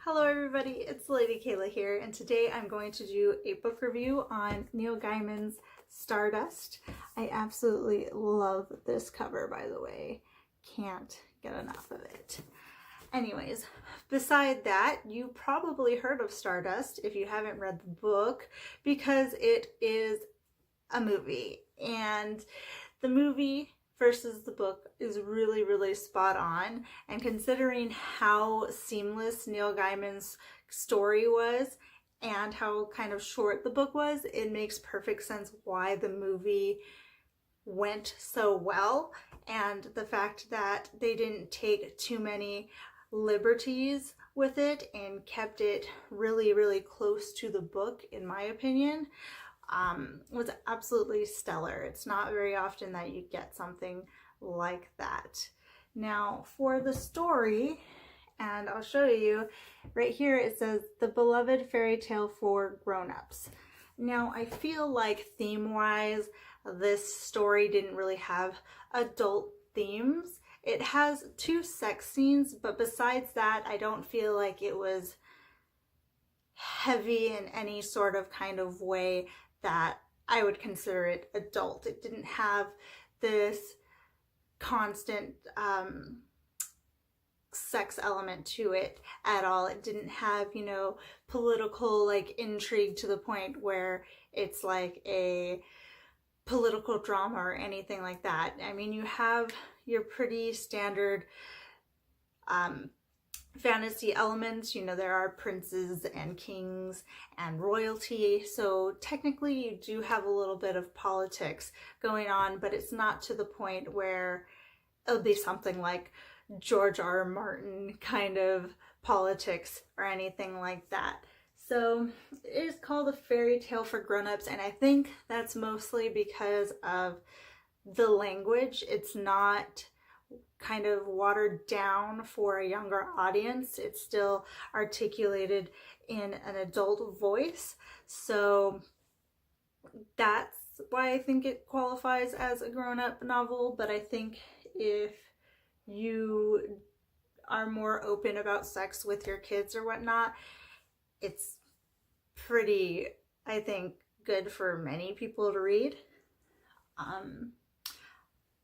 Hello everybody, it's Lady Kayla here, and today I'm going to do a book review on Neil Gaiman's Stardust. I absolutely love this cover, by the way. Can't get enough of it. Anyways, beside that, you probably heard of Stardust if you haven't read the book, because it is a movie, and the movie versus the book is really spot on. And considering how seamless Neil Gaiman's story was and how kind of short the book was, it makes perfect sense why the movie went so well, and the fact that they didn't take too many liberties with it and kept it really close to the book, in my opinion, was absolutely stellar. It's not very often that you get something like that. Now for the story, and I'll show you right here, it says the beloved fairy tale for grown-ups. Now I feel like theme-wise this story didn't really have adult themes. It has 2 sex scenes, but besides that I don't feel like it was heavy in any sort of kind of way that I would consider it adult. It didn't have this constant sex element to it at all. It didn't have, you know, political like intrigue to the point where it's like a political drama or anything like that. I mean, you have your pretty standard fantasy elements. You know, there are princes and kings and royalty, so technically you do have a little bit of politics going on, but it's not to the point where it'll be something like George R. Martin kind of politics or anything like that. So it is called a fairy tale for grown-ups, and I think that's mostly because of the language. It's not kind of watered down for a younger audience. It's still articulated in an adult voice. So that's why I think it qualifies as a grown-up novel. But I think if you are more open about sex with your kids or whatnot, it's pretty, I think, good for many people to read.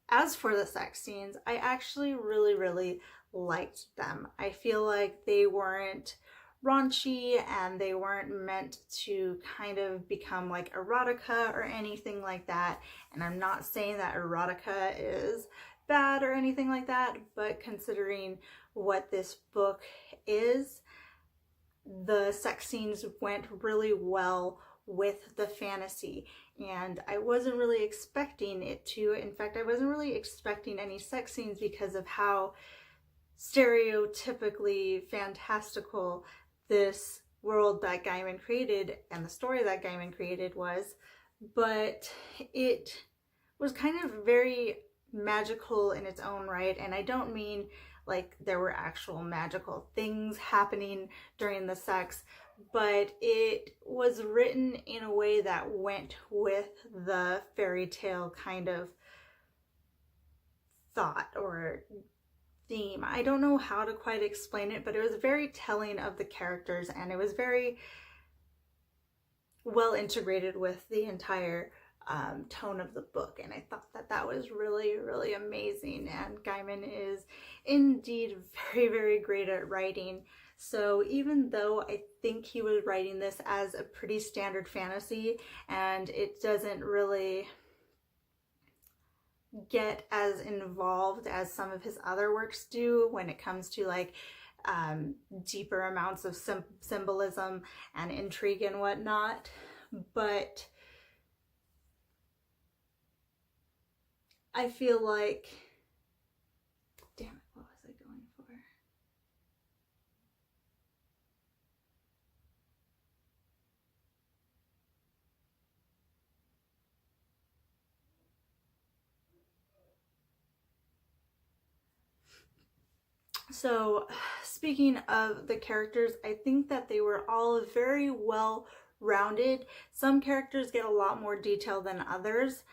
As for the sex scenes, I actually really liked them. I feel like they weren't raunchy and they weren't meant to kind of become like erotica or anything like that. And I'm not saying that erotica is bad or anything like that, but considering what this book is, the sex scenes went really well with the fantasy, and I wasn't really expecting it to. In fact, I wasn't really expecting any sex scenes because of how stereotypically fantastical this world that Gaiman created and the story that Gaiman created was. But it was kind of very magical in its own right, and I don't mean like there were actual magical things happening during the sex, but it was written in a way that went with the fairy tale kind of thought or theme. I don't know how to quite explain it, but it was very telling of the characters, and it was very well integrated with the entire tone of the book, and I thought that that was really amazing. And Gaiman is indeed very great at writing. So even though I think he was writing this as a pretty standard fantasy and it doesn't really get as involved as some of his other works do when it comes to like deeper amounts of symbolism and intrigue and whatnot, but I feel like, damn it, what was I going for? So speaking of the characters, I think that they were all very well rounded. Some characters get a lot more detail than others.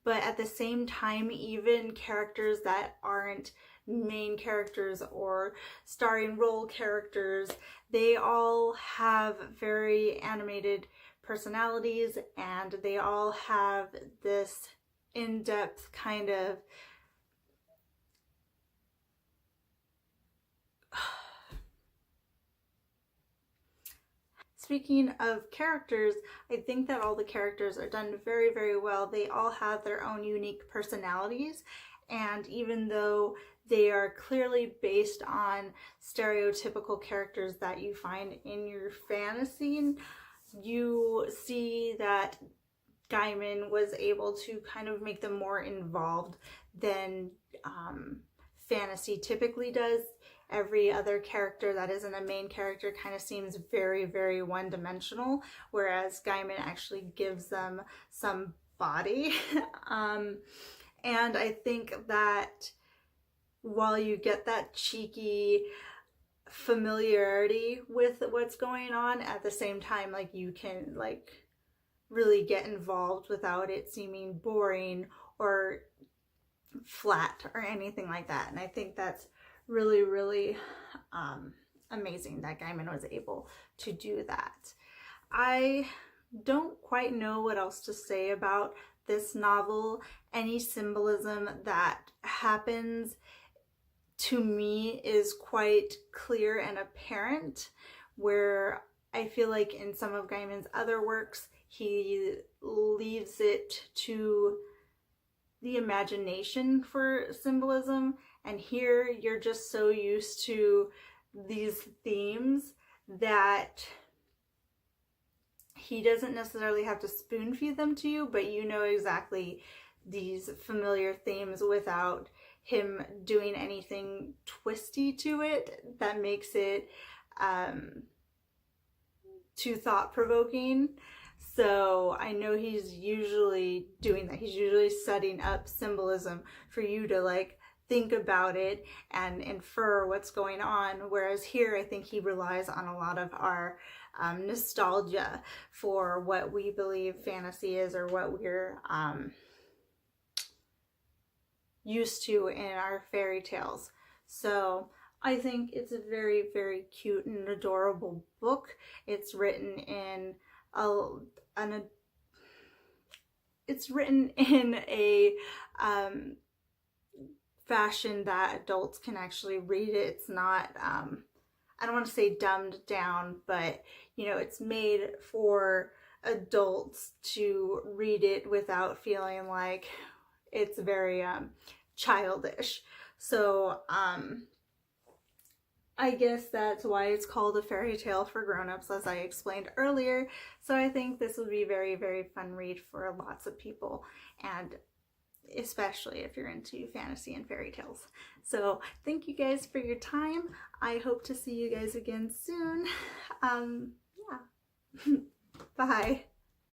But at the same time, even characters that aren't main characters or starring role characters. They all have very animated personalities, and they all have this in-depth kind of Speaking of characters, I think that all the characters are done very, very well. They all have their own unique personalities, and even though they are clearly based on stereotypical characters that you find in your fantasy, you see that Gaiman was able to kind of make them more involved than fantasy typically does. Every other character that isn't a main character kind of seems very, very one-dimensional, whereas Gaiman actually gives them some body. And I think that while you get that cheeky familiarity with what's going on, at the same time, like, you can like really get involved without it seeming boring or flat or anything like that. And I think that's really, really amazing that Gaiman was able to do that. I don't quite know what else to say about this novel. Any symbolism that happens to me is quite clear and apparent, where I feel like in some of Gaiman's other works, he leaves it to the imagination for symbolism, and here you're just so used to these themes that he doesn't necessarily have to spoon feed them to you, but you know exactly these familiar themes without him doing anything twisty to it that makes it too thought-provoking. So I know he's usually doing that. He's usually setting up symbolism for you to like think about it and infer what's going on. Whereas here, I think he relies on a lot of our nostalgia for what we believe fantasy is, or what we're used to in our fairy tales. So I think it's a very, very cute and adorable book. It's written in a fashion that adults can actually read it. It's not I don't want to say dumbed down, but you know, it's made for adults to read it without feeling like it's very childish. So I guess that's why it's called a fairy tale for grown-ups, as I explained earlier. So I think this would be a very, very fun read for lots of people, and especially if you're into fantasy and fairy tales. So thank you guys for your time. I hope to see you guys again soon. Yeah. Bye.